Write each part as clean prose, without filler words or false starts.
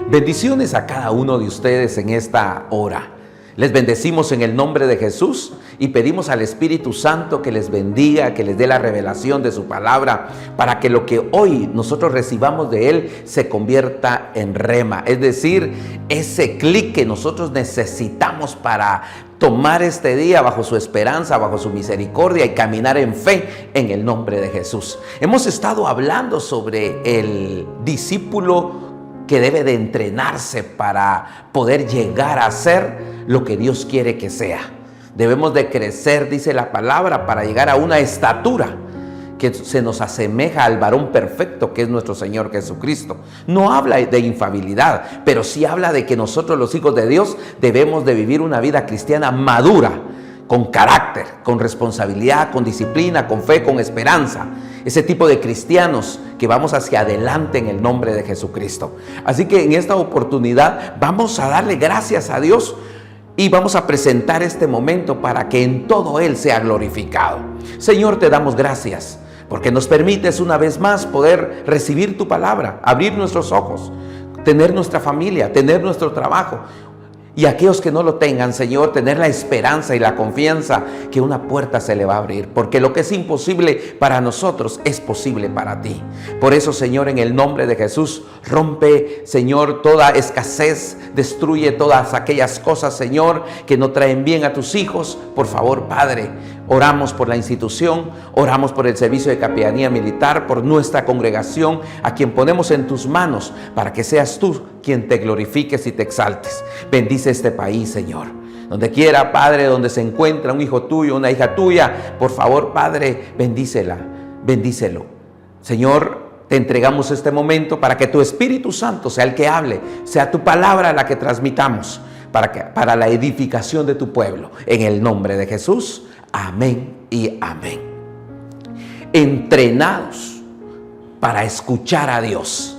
Bendiciones a cada uno de ustedes en esta hora. Les bendecimos en el nombre de Jesús y pedimos al Espíritu Santo que les bendiga, que les dé la revelación de su palabra, para que lo que hoy nosotros recibamos de Él se convierta en rema, es decir, ese clic que nosotros necesitamos para tomar este día bajo su esperanza, bajo su misericordia y caminar en fe en el nombre de Jesús. Hemos estado hablando sobre el discípulo que debe de entrenarse para poder llegar a ser lo que Dios quiere que sea. Debemos de crecer, dice la palabra, para llegar a una estatura que se nos asemeja al varón perfecto que es nuestro Señor Jesucristo. No habla de infalibilidad, pero sí habla de que nosotros, los hijos de Dios, debemos de vivir una vida cristiana madura, con carácter, con responsabilidad, con disciplina, con fe, con esperanza. Ese tipo de cristianos que vamos hacia adelante en el nombre de Jesucristo. Así que en esta oportunidad vamos a darle gracias a Dios y vamos a presentar este momento para que en todo Él sea glorificado. Señor, te damos gracias porque nos permites una vez más poder recibir tu palabra, abrir nuestros ojos, tener nuestra familia, tener nuestro trabajo. Y aquellos que no lo tengan, Señor, tener la esperanza y la confianza que una puerta se le va a abrir. Porque lo que es imposible para nosotros es posible para ti. Por eso, Señor, en el nombre de Jesús, rompe, Señor, toda escasez, destruye todas aquellas cosas, Señor, que no traen bien a tus hijos. Por favor, Padre, oramos por la institución, oramos por el servicio de capellanía militar, por nuestra congregación, a quien ponemos en tus manos para que seas tú quien te glorifiques y te exaltes. Bendice este país, Señor. Donde quiera, Padre, donde se encuentra un hijo tuyo, una hija tuya, por favor, Padre, bendícelo. Señor, te entregamos este momento para que tu Espíritu Santo sea el que hable, sea tu palabra la que transmitamos para la edificación de tu pueblo. En el nombre de Jesús, amén y amén. Entrenados para escuchar a Dios.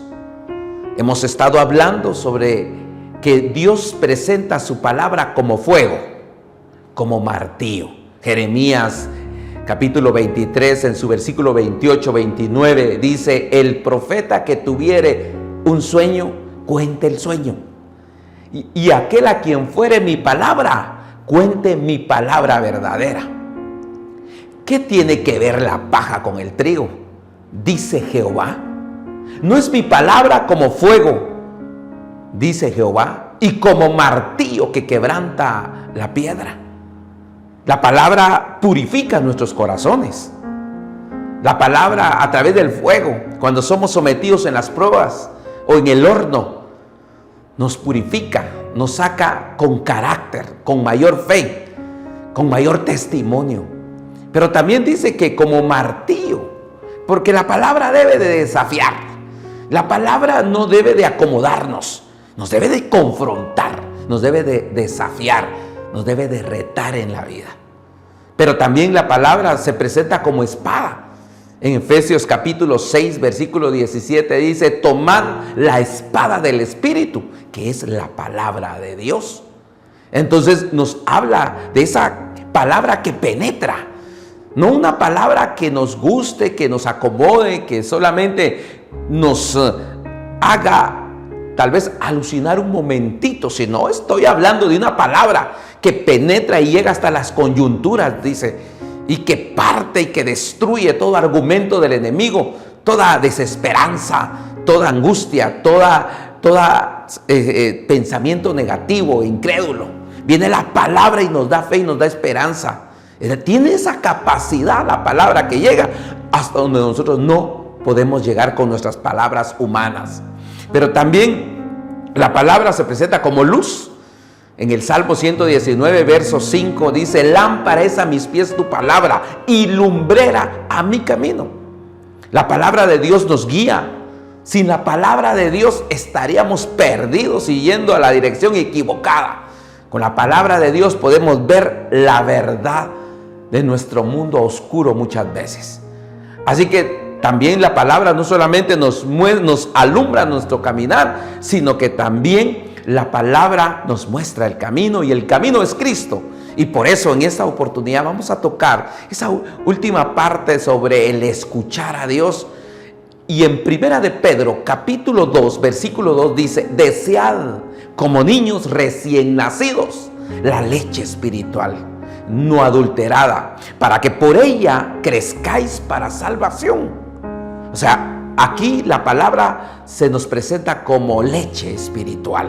Hemos estado hablando sobre que Dios presenta su palabra como fuego, como martillo. Jeremías capítulo 23 en su versículo 28-29 dice: el profeta que tuviere un sueño, cuente el sueño. Y aquel a quien fuere mi palabra, cuente mi palabra verdadera. ¿Qué tiene que ver la paja con el trigo? Dice Jehová. ¿No es mi palabra como fuego, dice Jehová, y como martillo que quebranta la piedra? La palabra purifica nuestros corazones. La palabra, a través del fuego, cuando somos sometidos en las pruebas o en el horno, nos purifica, nos saca con carácter, con mayor fe, con mayor testimonio. Pero también dice que como martillo, porque la palabra debe de desafiar. La palabra no debe de acomodarnos, nos debe de confrontar, nos debe de desafiar, nos debe de retar en la vida. Pero también la palabra se presenta como espada. En Efesios capítulo 6, versículo 17 dice: tomad la espada del Espíritu, que es la palabra de Dios. Entonces nos habla de esa palabra que penetra. No una palabra que nos guste, que nos acomode, que solamente nos haga tal vez alucinar un momentito, sino estoy hablando de una palabra que penetra y llega hasta las coyunturas, dice, y que parte y que destruye todo argumento del enemigo, toda desesperanza, toda angustia, toda pensamiento negativo, incrédulo. Viene la palabra y nos da fe y nos da esperanza. Tiene esa capacidad la palabra que llega hasta donde nosotros no podemos llegar con nuestras palabras humanas. Pero también la palabra se presenta como luz. En el Salmo 119, verso 5 dice: lámpara es a mis pies tu palabra y lumbrera a mi camino. La palabra de Dios nos guía. Sin la palabra de Dios estaríamos perdidos y yendo a la dirección equivocada. Con la palabra de Dios podemos ver la verdad de nuestro mundo oscuro muchas veces. Así que también la palabra no solamente nos alumbra nuestro caminar, sino que también la palabra nos muestra el camino, y el camino es Cristo. Y por eso en esta oportunidad vamos a tocar esa última parte sobre el escuchar a Dios Y en Primera de Pedro, capítulo 2, versículo 2 dice: desead como niños recién nacidos la leche espiritual, no adulterada, para que por ella crezcáis para salvación. O sea, aquí la palabra se nos presenta como leche espiritual.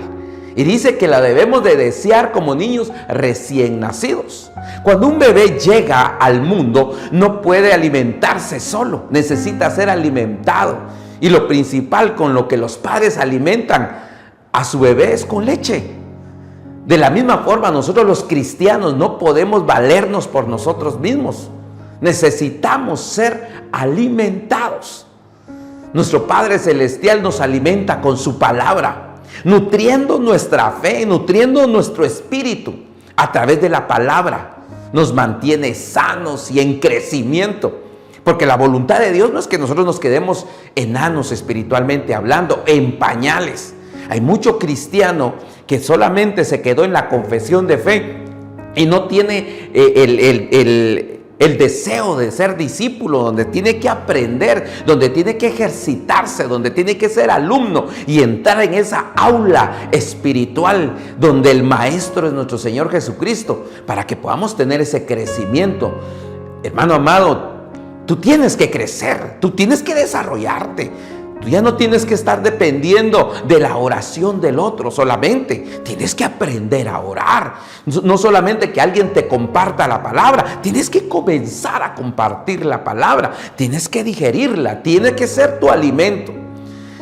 Y dice que la debemos de desear como niños recién nacidos. Cuando un bebé llega al mundo, no puede alimentarse solo, necesita ser alimentado. Y lo principal con lo que los padres alimentan a su bebé es con leche. De la misma forma, nosotros los cristianos no podemos valernos por nosotros mismos. Necesitamos ser alimentados. Nuestro Padre Celestial nos alimenta con su palabra, nutriendo nuestra fe, nutriendo nuestro espíritu a través de la palabra. Nos mantiene sanos y en crecimiento, porque la voluntad de Dios no es que nosotros nos quedemos enanos espiritualmente hablando, en pañales. Hay mucho cristiano que solamente se quedó en la confesión de fe y no tiene el deseo de ser discípulo, donde tiene que aprender, donde tiene que ejercitarse, donde tiene que ser alumno y entrar en esa aula espiritual donde el maestro es nuestro Señor Jesucristo, para que podamos tener ese crecimiento. Hermano amado, tú tienes que crecer, tú tienes que desarrollarte. Tú ya no tienes que estar dependiendo de la oración del otro solamente. Tienes que aprender a orar. No solamente que alguien te comparta la palabra. Tienes que comenzar a compartir la palabra. Tienes que digerirla. Tiene que ser tu alimento.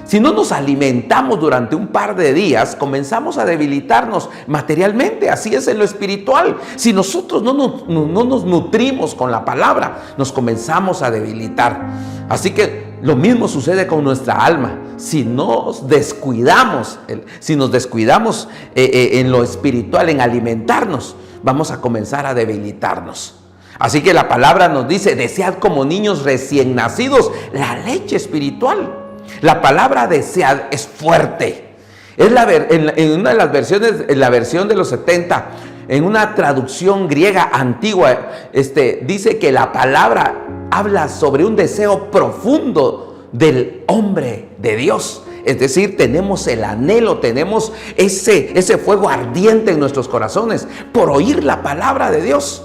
Si no nos alimentamos durante un par de días, comenzamos a debilitarnos materialmente. Así es en lo espiritual. Si nosotros no nos nutrimos con la palabra, nos comenzamos a debilitar. Así que lo mismo sucede con nuestra alma. Si nos descuidamos en lo espiritual, en alimentarnos, vamos a comenzar a debilitarnos. Así que la palabra nos dice: desead como niños recién nacidos la leche espiritual. La palabra desead es fuerte. Es en una de las versiones, en la versión de los 70, en una traducción griega antigua, dice que la palabra habla sobre un deseo profundo del hombre de Dios. Es decir, tenemos el anhelo, tenemos ese fuego ardiente en nuestros corazones por oír la palabra de Dios.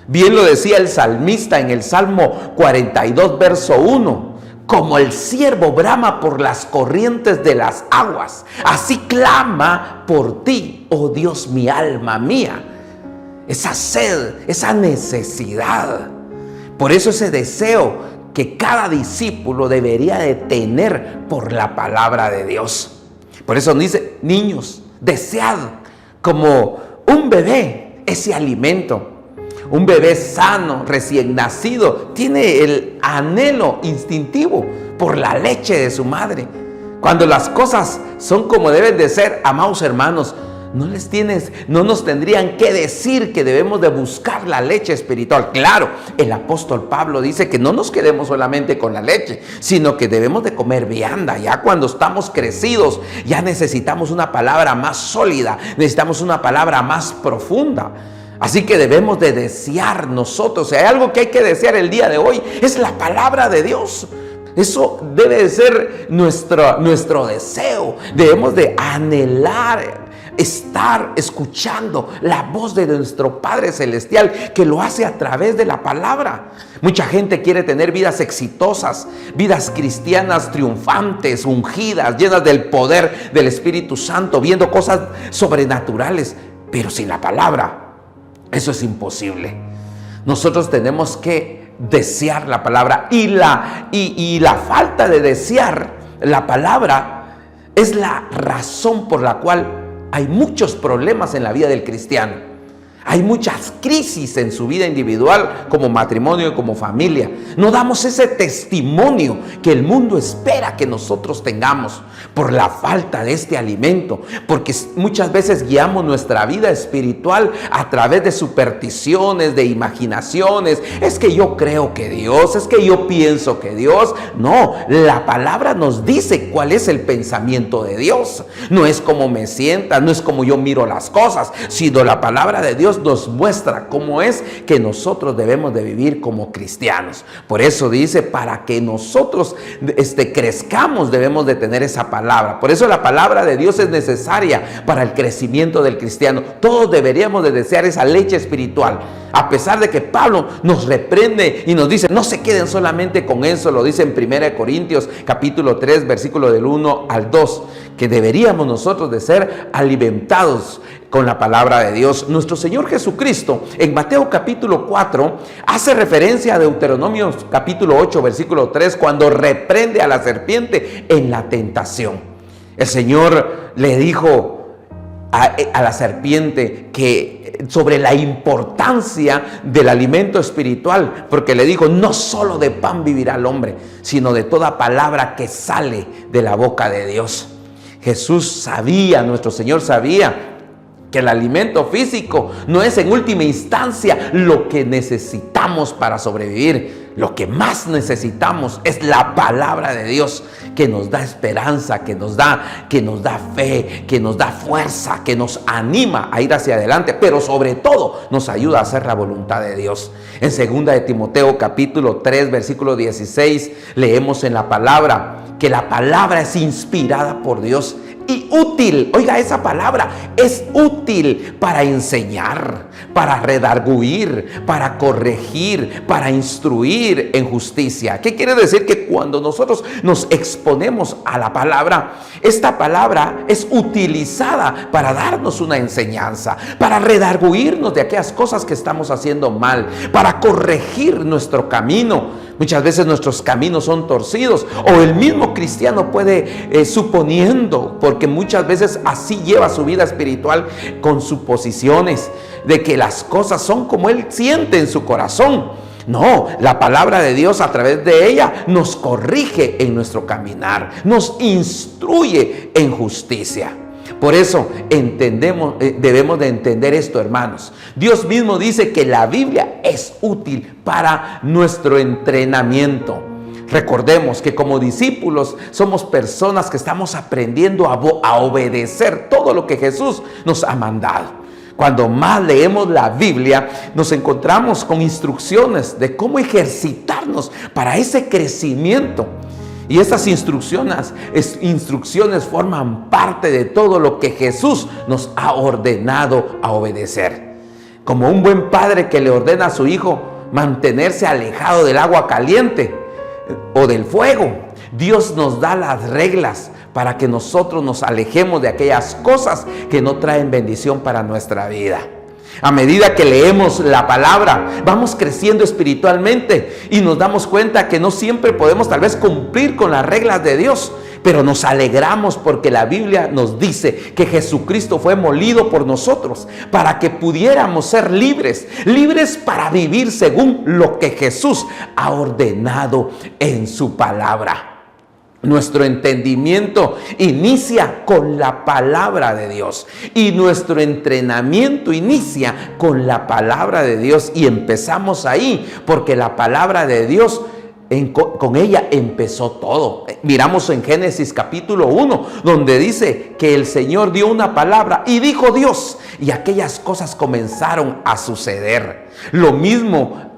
Bien lo decía el salmista en el Salmo 42, verso 1. Como el ciervo brama por las corrientes de las aguas, así clama por ti, oh Dios, mi alma mía. Esa sed, esa necesidad. Por eso ese deseo que cada discípulo debería de tener por la palabra de Dios. Por eso dice: niños, desead como un bebé ese alimento. Un bebé sano, recién nacido, tiene el anhelo instintivo por la leche de su madre. Cuando las cosas son como deben de ser, amados hermanos, no nos tendrían que decir que debemos de buscar la leche espiritual. Claro, el apóstol Pablo dice que no nos quedemos solamente con la leche, sino que debemos de comer vianda. Ya cuando estamos crecidos, ya necesitamos una palabra más sólida, necesitamos una palabra más profunda. Así que debemos de desear nosotros. Si hay algo que hay que desear el día de hoy, es la palabra de Dios. Eso debe de ser nuestro deseo. Debemos de anhelar estar escuchando la voz de nuestro Padre Celestial, que lo hace a través de la palabra. Mucha gente quiere tener vidas exitosas, vidas cristianas triunfantes, ungidas, llenas del poder del Espíritu Santo, viendo cosas sobrenaturales, pero sin la palabra eso es imposible. Nosotros tenemos que desear la palabra, y la falta de desear la palabra es la razón por la cual hay muchos problemas en la vida del cristiano. Hay muchas crisis en su vida individual, como matrimonio y como familia. No damos ese testimonio que el mundo espera que nosotros tengamos por la falta de este alimento, porque muchas veces guiamos nuestra vida espiritual a través de supersticiones, de imaginaciones. Es que yo creo que Dios, es que yo pienso que Dios. No, la palabra nos dice cuál es el pensamiento de Dios. No es como me sienta, no es como yo miro las cosas, sino la palabra de Dios Dios nos muestra cómo es que nosotros debemos de vivir como cristianos. Por eso dice, para que nosotros crezcamos, debemos de tener esa palabra. Por eso la palabra de Dios es necesaria para el crecimiento del cristiano. Todos deberíamos de desear esa leche espiritual. A pesar de que Pablo nos reprende y nos dice, no se queden solamente con eso, lo dice en 1 Corintios capítulo 3, versículo del 1 al 2, que deberíamos nosotros de ser alimentados con la palabra de Dios. Nuestro Señor Jesucristo en Mateo capítulo 4 hace referencia a Deuteronomio capítulo 8, versículo 3, cuando reprende a la serpiente en la tentación. El Señor le dijo a la serpiente que sobre la importancia del alimento espiritual, porque le dijo, no solo de pan vivirá el hombre, sino de toda palabra que sale de la boca de Dios. Jesús sabía, nuestro Señor sabía que el alimento físico no es en última instancia lo que necesitamos para sobrevivir. Lo que más necesitamos es la palabra de Dios, que nos da esperanza, que nos da fe, que nos da fuerza, que nos anima a ir hacia adelante, pero sobre todo nos ayuda a hacer la voluntad de Dios. En 2 de Timoteo capítulo 3 versículo 16 leemos en la palabra que la palabra es inspirada por Dios y útil. Oiga, esa palabra es útil para enseñar, para redarguir, para corregir, para instruir en justicia. ¿Qué quiere decir? Que cuando nosotros nos exponemos a la palabra, esta palabra es utilizada para darnos una enseñanza, para redarguirnos de aquellas cosas que estamos haciendo mal, para corregir nuestro camino. Muchas veces nuestros caminos son torcidos, o el mismo cristiano puede, suponiendo, porque muchas veces así lleva su vida espiritual, con suposiciones de que las cosas son como él siente en su corazón. No, la palabra de Dios a través de ella nos corrige en nuestro caminar, nos instruye en justicia. Por eso debemos de entender esto, hermanos. Dios mismo dice que la Biblia es útil para nuestro entrenamiento. Recordemos que como discípulos somos personas que estamos aprendiendo a obedecer todo lo que Jesús nos ha mandado. Cuando más leemos la Biblia, nos encontramos con instrucciones de cómo ejercitarnos para ese crecimiento. Y estas instrucciones forman parte de todo lo que Jesús nos ha ordenado a obedecer. Como un buen padre que le ordena a su hijo mantenerse alejado del agua caliente o del fuego, Dios nos da las reglas para que nosotros nos alejemos de aquellas cosas que no traen bendición para nuestra vida. A medida que leemos la palabra, vamos creciendo espiritualmente y nos damos cuenta que no siempre podemos tal vez cumplir con las reglas de Dios, pero nos alegramos porque la Biblia nos dice que Jesucristo fue molido por nosotros para que pudiéramos ser libres para vivir según lo que Jesús ha ordenado en su palabra. Nuestro entendimiento inicia con la palabra de Dios y nuestro entrenamiento inicia con la palabra de Dios, y empezamos ahí porque la palabra de Dios, con ella empezó todo. Miramos en Génesis capítulo 1 donde dice que el Señor dio una palabra y dijo Dios, y aquellas cosas comenzaron a suceder. Lo mismo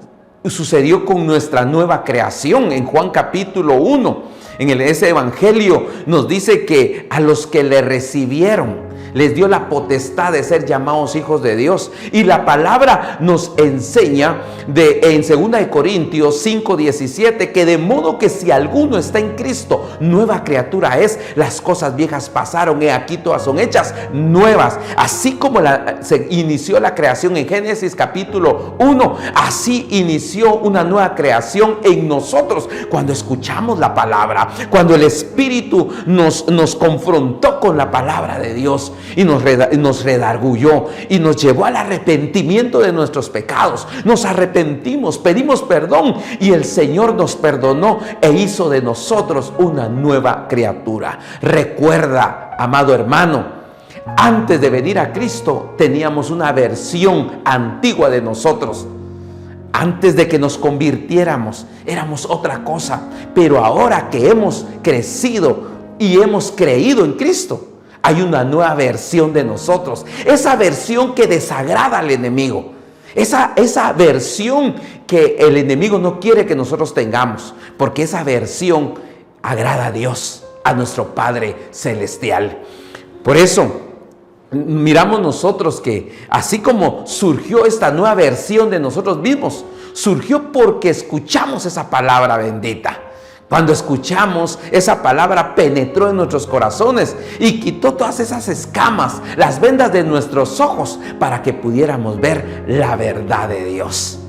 sucedió con nuestra nueva creación. En Juan capítulo 1, ese evangelio nos dice que a los que le recibieron les dio la potestad de ser llamados hijos de Dios. Y la palabra nos enseña en 2 de Corintios 5:17 que de modo que si alguno está en Cristo, nueva criatura es, las cosas viejas pasaron, he aquí todas son hechas nuevas. Así como se inició la creación en Génesis capítulo 1, así inició una nueva creación en nosotros cuando escuchamos la palabra, cuando el Espíritu nos confrontó con la palabra de Dios y nos redarguyó y nos llevó al arrepentimiento de nuestros pecados. Nos arrepentimos, pedimos perdón y el Señor nos perdonó e hizo de nosotros una nueva criatura. Recuerda, amado hermano, antes de venir a Cristo teníamos una versión antigua de nosotros. Antes de que nos convirtiéramos éramos otra cosa, pero ahora que hemos crecido y hemos creído en Cristo, Hay una nueva versión de nosotros. Esa versión que desagrada al enemigo. Esa versión que el enemigo no quiere que nosotros tengamos. Porque esa versión agrada a Dios, a nuestro Padre Celestial. Por eso miramos nosotros que así como surgió esta nueva versión de nosotros mismos, surgió porque escuchamos esa palabra bendita. Cuando escuchamos, esa palabra penetró en nuestros corazones y quitó todas esas escamas, las vendas de nuestros ojos, para que pudiéramos ver la verdad de Dios.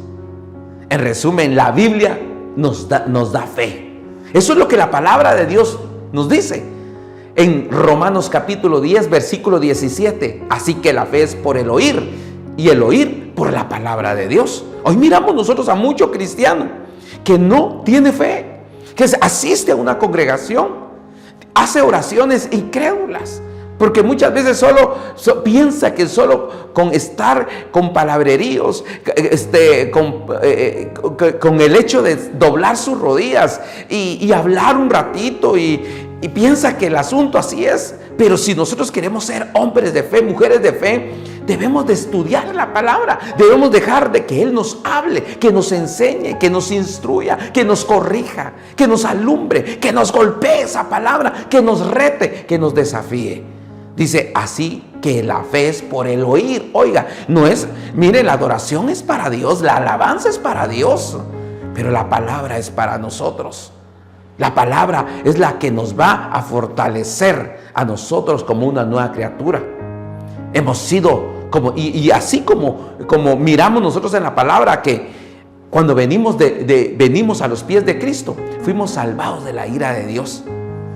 En resumen, la Biblia nos da fe. Eso es lo que la palabra de Dios nos dice. En Romanos capítulo 10, versículo 17. Así que la fe es por el oír, y el oír por la palabra de Dios. Hoy miramos nosotros a mucho cristiano que no tiene fe, que asiste a una congregación, hace oraciones incrédulas, porque muchas veces solo piensa que solo con estar con palabreríos, con el hecho de doblar sus rodillas y hablar un ratito y piensa que el asunto así es. Pero si nosotros queremos ser hombres de fe, mujeres de fe, debemos de estudiar la palabra. Debemos dejar de que Él nos hable, que nos enseñe, que nos instruya, que nos corrija, que nos alumbre, que nos golpee esa palabra, que nos rete, que nos desafíe. Dice, así que la fe es por el oír. Oiga, no es, mire, la adoración es para Dios, la alabanza es para Dios, pero la palabra es para nosotros. La palabra es la que nos va a fortalecer a nosotros como una nueva criatura. Hemos sido como, y así como miramos nosotros en la palabra, que cuando venimos a los pies de Cristo, fuimos salvados de la ira de Dios.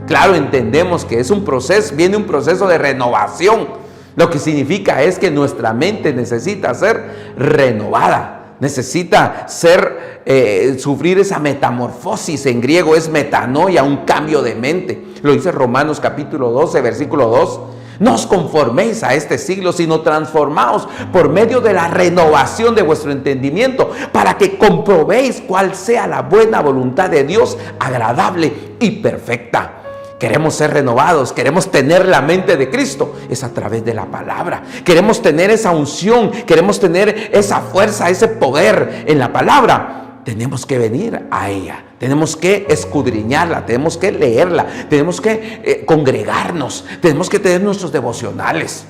Claro, entendemos que es un proceso, viene un proceso de renovación. Lo que significa es que nuestra mente necesita ser renovada. Necesita sufrir esa metamorfosis. En griego es metanoia, un cambio de mente. Lo dice Romanos capítulo 12, versículo 2. No os conforméis a este siglo, sino transformaos por medio de la renovación de vuestro entendimiento, para que comprobéis cuál sea la buena voluntad de Dios, agradable y perfecta. Queremos ser renovados, queremos tener la mente de Cristo, es a través de la palabra. Queremos tener esa unción, queremos tener esa fuerza, ese poder en la palabra. Tenemos que venir a ella, tenemos que escudriñarla, tenemos que leerla, tenemos que congregarnos, tenemos que tener nuestros devocionales.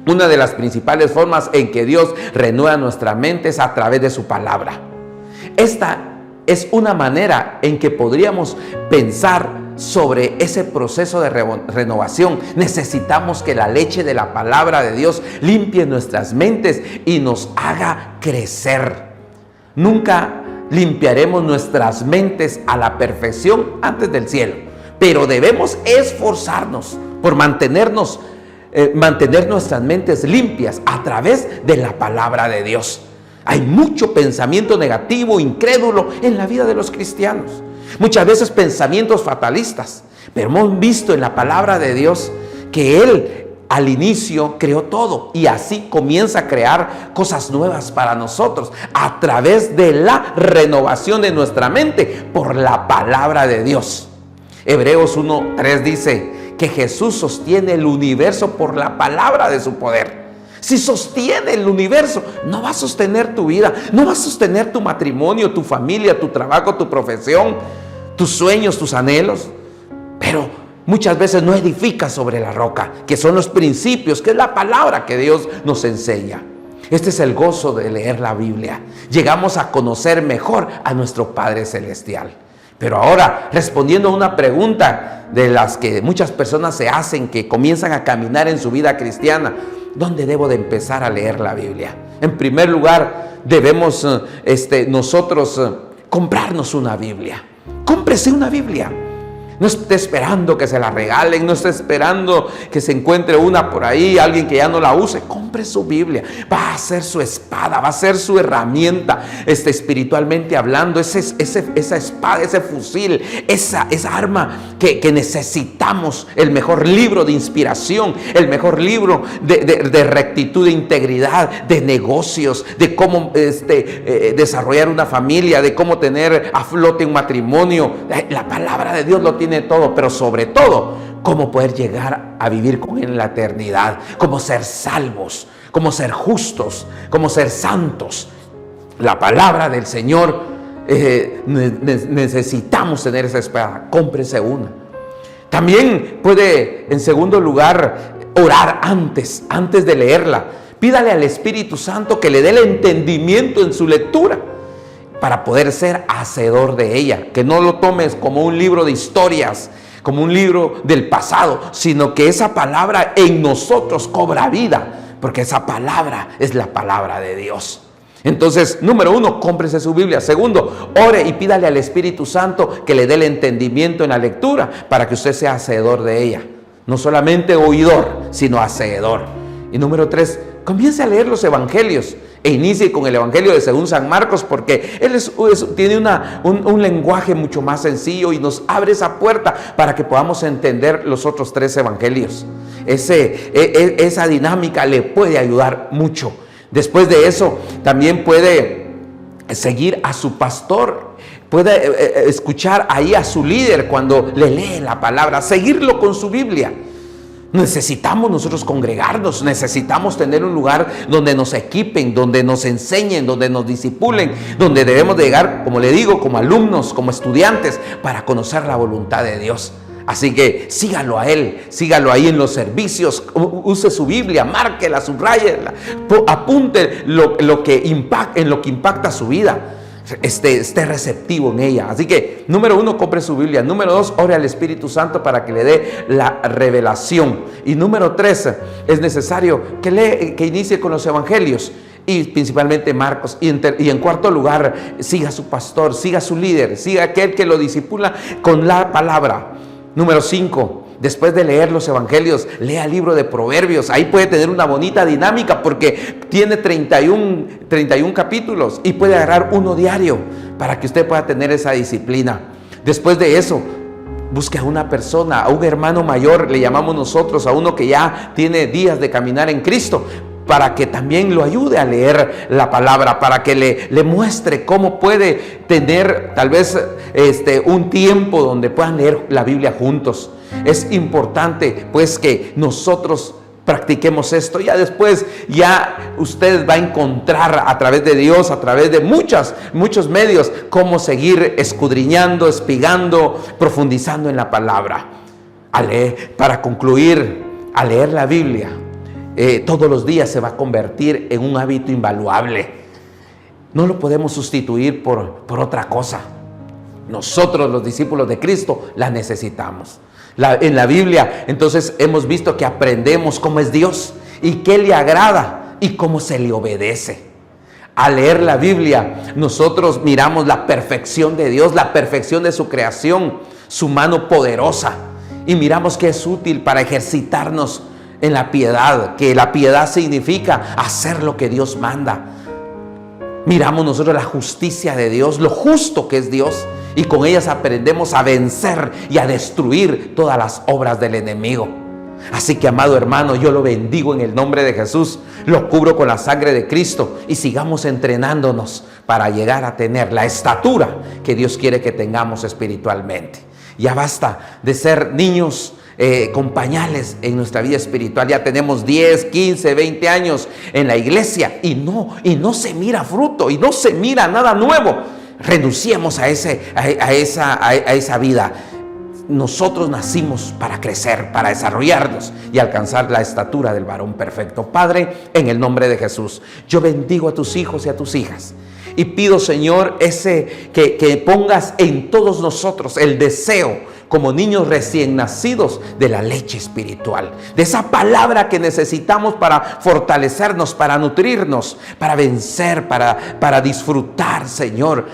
Una de las principales formas en que Dios renueva nuestra mente es a través de su palabra. Esta es una manera en que podríamos pensar sobre ese proceso de renovación. Necesitamos que la leche de la palabra de Dios limpie nuestras mentes y nos haga crecer. Nunca limpiaremos nuestras mentes a la perfección antes del cielo, pero debemos esforzarnos por mantener nuestras mentes limpias a través de la palabra de Dios. Hay mucho pensamiento negativo, incrédulo en la vida de los cristianos. Muchas veces pensamientos fatalistas. Pero hemos visto en la palabra de Dios que Él al inicio creó todo, y así comienza a crear cosas nuevas para nosotros a través de la renovación de nuestra mente por la palabra de Dios. Hebreos 1:3 dice que Jesús sostiene el universo por la palabra de su poder. Si sostiene el universo, no va a sostener tu vida, no va a sostener tu matrimonio, tu familia, tu trabajo, tu profesión, tus sueños, tus anhelos. Pero muchas veces no edifica sobre la roca, que son los principios, que es la palabra que Dios nos enseña. Este es el gozo de leer la Biblia. Llegamos a conocer mejor a nuestro Padre Celestial. Pero ahora, respondiendo a una pregunta de las que muchas personas se hacen, que comienzan a caminar en su vida cristiana: ¿dónde debo de empezar a leer la Biblia? En primer lugar, debemos nosotros comprarnos una Biblia. Cómprese una Biblia. No esté esperando que se la regalen, no esté esperando que se encuentre una por ahí, alguien que ya no la use. Compre su Biblia. Va a ser su espada, va a ser su herramienta, espiritualmente hablando. Esa espada, ese fusil, esa arma que necesitamos. El mejor libro de inspiración, el mejor libro de rectitud, de integridad, de negocios, de cómo desarrollar una familia, de cómo tener a flote un matrimonio. La palabra de Dios lo tiene tiene todo, pero sobre todo, cómo poder llegar a vivir con Él en la eternidad, cómo ser salvos, cómo ser justos, cómo ser santos. La palabra del Señor, necesitamos tener esa espada. Cómprese una. También puede, en segundo lugar, orar antes de leerla. Pídale al Espíritu Santo que le dé el entendimiento en su lectura para poder ser hacedor de ella. Que no lo tomes como un libro de historias, como un libro del pasado, sino que esa palabra en nosotros cobra vida, porque esa palabra es la palabra de Dios. Entonces, número 1, cómprese su Biblia. Segundo, ore y pídale al Espíritu Santo que le dé el entendimiento en la lectura para que usted sea hacedor de ella. No solamente oidor, sino hacedor. Y número 3, comience a leer los evangelios e inicie con el evangelio de según San Marcos, porque él tiene un lenguaje mucho más sencillo y nos abre esa puerta para que podamos entender los otros 3 evangelios. Esa dinámica le puede ayudar mucho. Después de eso, también puede seguir a su pastor, puede escuchar ahí a su líder cuando le lee la palabra, seguirlo con su Biblia. Necesitamos nosotros congregarnos, necesitamos tener un lugar donde nos equipen, donde nos enseñen, donde nos disipulen, donde debemos de llegar, como le digo, como alumnos, como estudiantes, para conocer la voluntad de Dios. Así que sígalo a Él, sígalo ahí en los servicios, use su Biblia, márquela, subráyela, apunte en lo que impacta su vida. Esté receptivo en ella. Así que, número 1, compre su Biblia. Número 2, ore al Espíritu Santo para que le dé la revelación. Y número 3, es necesario que inicie con los evangelios, y principalmente Marcos. Y en cuarto lugar, siga a su pastor, siga a su líder, siga a aquel que lo discipula con la palabra. Número 5, después de leer los evangelios, lea el libro de Proverbios. Ahí puede tener una bonita dinámica porque tiene 31 capítulos y puede agarrar uno diario para que usted pueda tener esa disciplina. Después de eso, busque a una persona, a un hermano mayor, le llamamos nosotros, a uno que ya tiene días de caminar en Cristo, para que también lo ayude a leer la palabra, para que le muestre cómo puede tener tal vez un tiempo donde puedan leer la Biblia juntos. Es importante pues que nosotros practiquemos esto. Ya después, ya usted va a encontrar a través de Dios, a través de muchos medios, cómo seguir escudriñando, espigando, profundizando en la palabra. Para concluir, a leer la Biblia todos los días se va a convertir en un hábito invaluable. No lo podemos sustituir por otra cosa. Nosotros, los discípulos de Cristo, la necesitamos. En la Biblia, entonces, hemos visto que aprendemos cómo es Dios y qué le agrada y cómo se le obedece. Al leer la Biblia, nosotros miramos la perfección de Dios, la perfección de su creación, su mano poderosa, y miramos que es útil para ejercitarnos en la piedad, que la piedad significa hacer lo que Dios manda. Miramos nosotros la justicia de Dios, lo justo que es Dios, y con ellas aprendemos a vencer y a destruir todas las obras del enemigo. Así que, amado hermano, yo lo bendigo en el nombre de Jesús, lo cubro con la sangre de Cristo, y sigamos entrenándonos para llegar a tener la estatura que Dios quiere que tengamos espiritualmente. Ya basta de ser niños con pañales en nuestra vida espiritual. Ya tenemos 10, 15, 20 años en la iglesia y no se mira fruto y no se mira nada nuevo. Renunciemos a esa vida. Nosotros nacimos para crecer, para desarrollarnos y alcanzar la estatura del varón perfecto. Padre, en el nombre de Jesús, yo bendigo a tus hijos y a tus hijas. Y pido, Señor, que pongas en todos nosotros el deseo, como niños recién nacidos, de la leche espiritual, de esa palabra que necesitamos para fortalecernos, para nutrirnos, para vencer, para disfrutar, Señor,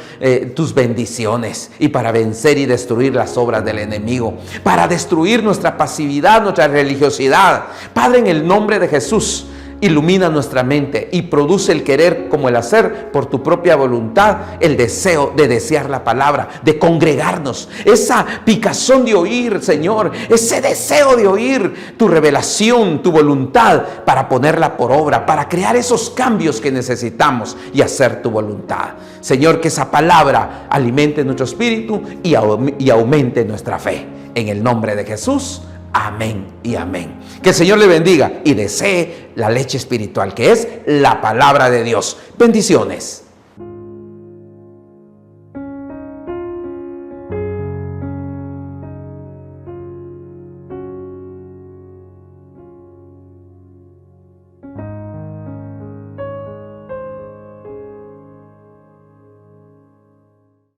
tus bendiciones, y para vencer y destruir las obras del enemigo, para destruir nuestra pasividad, nuestra religiosidad. Padre, en el nombre de Jesús, ilumina nuestra mente y produce el querer como el hacer por tu propia voluntad, el deseo de desear la palabra, de congregarnos, esa picazón de oír, Señor, ese deseo de oír tu revelación, tu voluntad, para ponerla por obra, para crear esos cambios que necesitamos y hacer tu voluntad. Señor, que esa palabra alimente nuestro espíritu y aumente nuestra fe. En el nombre de Jesús, amén y amén. Que el Señor le bendiga y desee la leche espiritual, que es la palabra de Dios. Bendiciones.